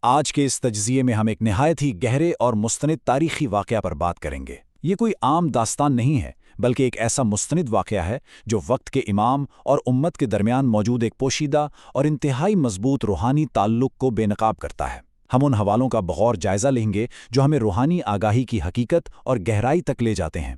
آج کے اس تجزیے میں ہم ایک نہایت ہی گہرے اور مستند تاریخی واقعہ پر بات کریں گے۔ یہ کوئی عام داستان نہیں ہے، بلکہ ایک ایسا مستند واقعہ ہے جو وقت کے امام اور امت کے درمیان موجود ایک پوشیدہ اور انتہائی مضبوط روحانی تعلق کو بے نقاب کرتا ہے۔ ہم ان حوالوں کا بغور جائزہ لیں گے جو ہمیں روحانی آگاہی کی حقیقت اور گہرائی تک لے جاتے ہیں۔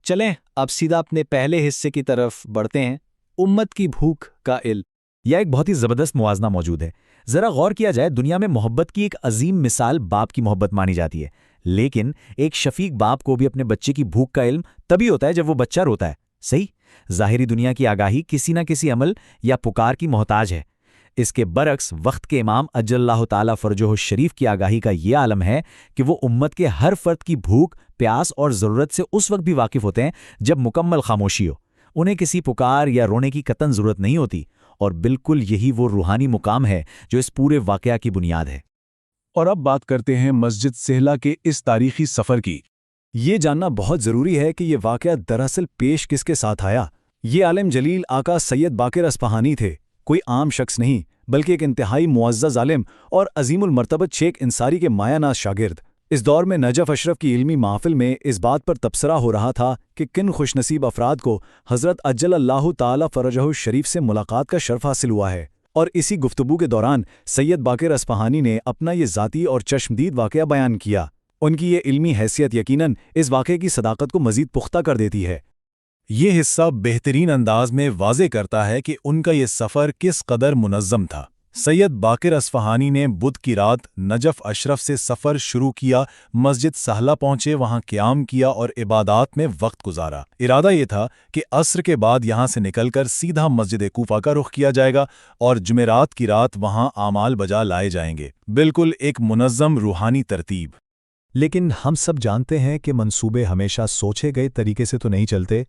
چلیں اب سیدھا اپنے پہلے حصے کی طرف بڑھتے ہیں، امت کی بھوک کا علم۔ یہ ایک بہت ہی زبردست موازنہ موجود ہے۔ ذرا غور کیا جائے، دنیا میں محبت کی ایک عظیم مثال باپ کی محبت مانی جاتی ہے، لیکن ایک شفیق باپ کو بھی اپنے بچے کی بھوک کا علم تبھی ہوتا ہے جب وہ بچہ روتا ہے۔ صحیح، ظاہری دنیا کی آگاہی کسی نہ کسی عمل یا پکار کی محتاج ہے۔ اس کے برعکس وقت کے امام اجل اللہ تعالیٰ فرجہ الشریف کی آگاہی کا یہ عالم ہے کہ وہ امت کے ہر فرد کی بھوک، پیاس اور ضرورت سے اس وقت بھی واقف ہوتے ہیں جب مکمل خاموشی ہو۔ انہیں کسی پکار یا رونے کی قطعاً ضرورت نہیں ہوتی، اور بالکل یہی وہ روحانی مقام ہے جو اس پورے واقعہ کی بنیاد ہے۔ اور اب بات کرتے ہیں مسجد سہلا کے اس تاریخی سفر کی۔ یہ جاننا بہت ضروری ہے کہ یہ واقعہ دراصل پیش کس کے ساتھ آیا۔ یہ عالم جلیل آقا سید باقر اصفہانی تھے، کوئی عام شخص نہیں، بلکہ ایک انتہائی معزز عالم اور عظیم المرتبت شیخ انصاری کے مایہ ناز شاگرد۔ اس دور میں نجف اشرف کی علمی محفل میں اس بات پر تبصرہ ہو رہا تھا کہ کن خوش نصیب افراد کو حضرت اجل اللہ تعالی فرجہ الشریف سے ملاقات کا شرف حاصل ہوا ہے، اور اسی گفتگو کے دوران سید باقر اصفہانی نے اپنا یہ ذاتی اور چشمدید واقعہ بیان کیا۔ ان کی یہ علمی حیثیت یقیناً اس واقعے کی صداقت کو مزید پختہ کر دیتی ہے۔ یہ حصہ بہترین انداز میں واضح کرتا ہے کہ ان کا یہ سفر کس قدر منظم تھا۔ سید باقر اصفہانی نے بدھ کی رات نجف اشرف سے سفر شروع کیا، مسجد سہلا پہنچے، وہاں قیام کیا اور عبادات میں وقت گزارا۔ ارادہ یہ تھا کہ عصر کے بعد یہاں سے نکل کر سیدھا مسجد کوفہ کا رخ کیا جائے گا اور جمعرات کی رات وہاں اعمال بجا لائے جائیں گے۔ بالکل ایک منظم روحانی ترتیب۔ لیکن ہم سب جانتے ہیں کہ منصوبے ہمیشہ سوچے گئے طریقے سے تو نہیں چلتے۔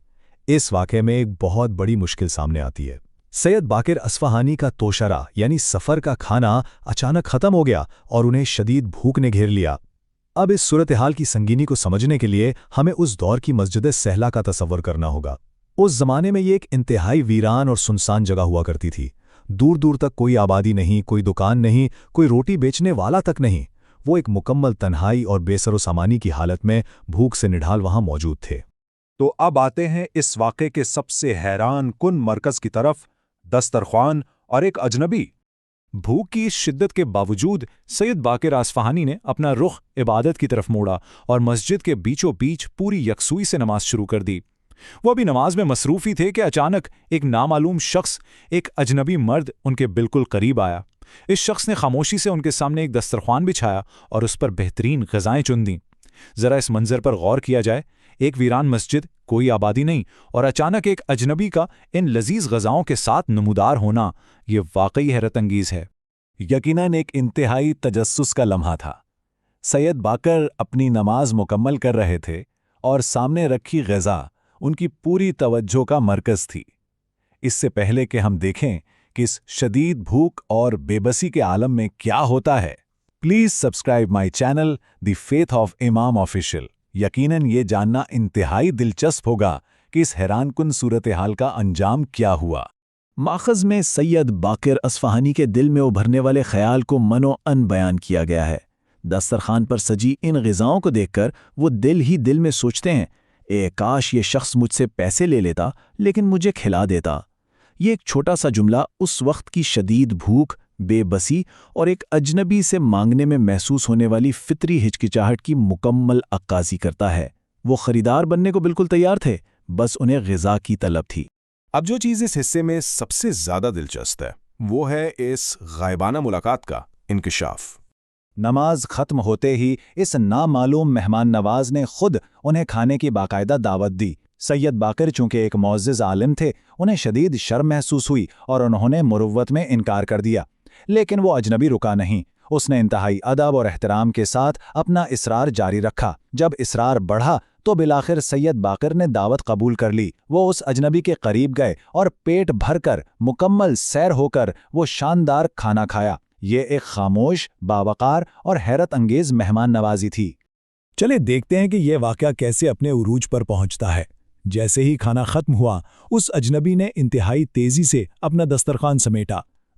اس واقعے میں ایک بہت بڑی مشکل سامنے آتی ہے۔ سید باقر اصفہانی کا توشرہ یعنی سفر کا کھانا اچانک ختم ہو گیا اور انہیں شدید بھوک نے گھیر لیا۔ اب اس صورتحال کی سنگینی کو سمجھنے کے لیے ہمیں اس دور کی مسجد سہلا کا تصور کرنا ہوگا۔ اس زمانے میں یہ ایک انتہائی ویران اور سنسان جگہ ہوا کرتی تھی۔ دور دور تک کوئی آبادی نہیں، کوئی دکان نہیں، کوئی روٹی بیچنے والا تک نہیں۔ وہ ایک مکمل تنہائی اور بے سر و سامانی کی حالت میں بھوک سے نڈھال وہاں موجود تھے۔ تو اب آتے ہیں اس واقعے کے سب سے حیران کن مرکز کی طرف، دسترخوان اور ایک اجنبی۔ بھوک کی اس شدت کے باوجود سید باقر اصفہانی نے اپنا رخ عبادت کی طرف موڑا اور مسجد کے بیچوں بیچ پوری یکسوئی سے نماز شروع کر دی۔ وہ ابھی نماز میں مصروف ہی تھے کہ اچانک ایک نامعلوم شخص، ایک اجنبی مرد ان کے بالکل قریب آیا۔ اس شخص نے خاموشی سے ان کے سامنے ایک دسترخوان بچھایا اور اس پر بہترین غذائیں چن دیں۔ ذرا اس منظر پر غور کیا جائے، ایک ویران مسجد، کوئی آبادی نہیں، اور اچانک ایک اجنبی کا ان لذیذ غذاؤں کے ساتھ نمودار ہونا، یہ واقعی حیرت انگیز ہے۔ یقیناً ایک انتہائی تجسس کا لمحہ تھا۔ سید باقر اپنی نماز مکمل کر رہے تھے اور سامنے رکھی غذا ان کی پوری توجہ کا مرکز تھی۔ اس سے پہلے کہ ہم دیکھیں کہ اس شدید بھوک اور بے بسی کے عالم میں کیا ہوتا ہے، please subscribe my channel the faith of امام آفیشل۔ یقیناً یہ جاننا انتہائی دلچسپ ہوگا کہ اس حیران کن صورتحال کا انجام کیا ہوا۔ ماخذ میں سید باقر اصفہانی کے دل میں ابھرنے والے خیال کو منو ان بیان کیا گیا ہے۔ دسترخوان پر سجی ان غذاؤں کو دیکھ کر وہ دل ہی دل میں سوچتے ہیں، اے کاش یہ شخص مجھ سے پیسے لے لیتا لیکن مجھے کھلا دیتا۔ یہ ایک چھوٹا سا جملہ اس وقت کی شدید بھوک، بے بسی اور ایک اجنبی سے مانگنے میں محسوس ہونے والی فطری ہچکچاہٹ کی مکمل عکاسی کرتا ہے۔ وہ خریدار بننے کو بالکل تیار تھے، بس انہیں غذا کی طلب تھی۔ اب جو چیز اس حصے میں سب سے زیادہ دلچسپ ہے وہ ہے اس غائبانہ ملاقات کا انکشاف۔ نماز ختم ہوتے ہی اس نامعلوم مہمان نواز نے خود انہیں کھانے کی باقاعدہ دعوت دی۔ سید باقر چونکہ ایک معزز عالم تھے، انہیں شدید شرم محسوس ہوئی اور انہوں نے مروت میں انکار کر دیا، لیکن وہ اجنبی رکا نہیں۔ اس نے انتہائی ادب اور احترام کے ساتھ اپنا اصرار جاری رکھا۔ جب اصرار بڑھا تو بالآخر سید باقر نے دعوت قبول کر لی۔ وہ اس اجنبی کے قریب گئے اور پیٹ بھر کر، مکمل سیر ہو کر وہ شاندار کھانا کھایا۔ یہ ایک خاموش، باوقار اور حیرت انگیز مہمان نوازی تھی۔ چلے دیکھتے ہیں کہ یہ واقعہ کیسے اپنے عروج پر پہنچتا ہے۔ جیسے ہی کھانا ختم ہوا، اس اجنبی نے انتہائی تیزی سے اپنا دسترخوان سمیٹا۔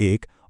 1